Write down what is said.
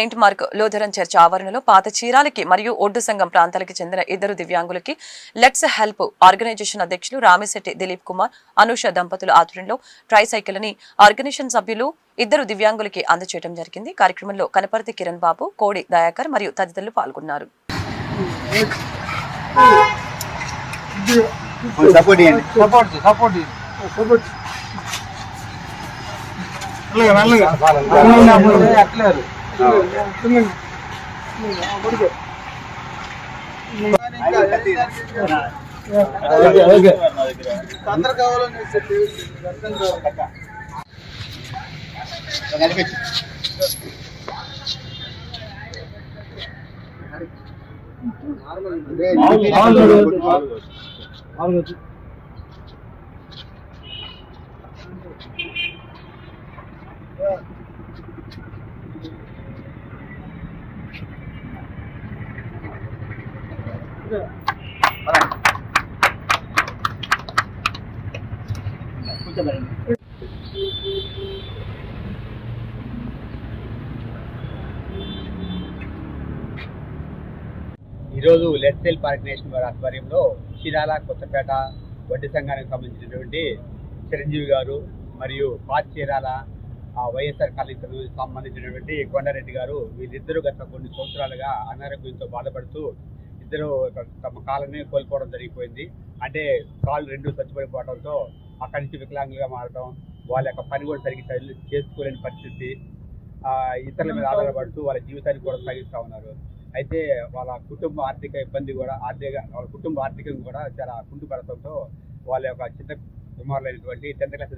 Saint mark Lutheran church ఆవరణలో పాత చీరాలకి మరియు ఒడ్డు సంఘం ప్రాంతాలకు చెందిన ఇద్దరు దివ్యాంగులకి లెట్స్ హెల్ప్ ఆర్గనైజేషన్ అధ్యక్షులు రామిశెట్టి దిలీప్ కుమార్, అనూష దంపతుల ఆధ్వర్యంలో ట్రైసైకిల్ ని ఆర్గనైజేషన్ సభ్యులు ఇద్దరు దివ్యాంగులకి అందజేయడం జరిగింది. కార్యక్రమంలో కనపర్తి కిరణ్ బాబు, కోడి దయాకర్ మరియు తదితరులు పాల్గొన్నారు. ఈరోజు లెట్స్ హెల్ప్ ఆర్గనైజేషన్ వారి ఆధ్వర్యంలో చీరాల, కొత్తపేట వడ్డీ సంఘానికి సంబంధించినటువంటి చిరంజీవి గారు మరియు పాత చీరాల వైఎస్ఆర్ కాలేజీకి సంబంధించినటువంటి కొండారెడ్డి గారు వీళ్ళిద్దరూ గత కొన్ని సంవత్సరాలుగా అనారోగ్యంతో బాధపడుతూ ఇద్దరు తమ కాళ్ళని కోల్పోవడం జరిగిపోయింది. అంటే కాళ్ళు రెండు చచ్చిపడిపోవడంతో అక్కడి నుంచి వికలాంగులుగా మారడం, వాళ్ళ యొక్క పని కూడా సరిగ్గా చేసుకోలేని పరిస్థితి, ఇతరుల మీద ఆధారపడుతూ వాళ్ళ జీవితాన్ని కూడా సాగిస్తూ ఉన్నారు. అయితే వాళ్ళ కుటుంబ ఆర్థిక ఇబ్బంది కూడా వాళ్ళ కుటుంబ ఆర్థికంగా కూడా చాలా కుంటుపడటంతో వాళ్ళ యొక్క చిన్న కుమారులైనటువంటి 10th క్లాస్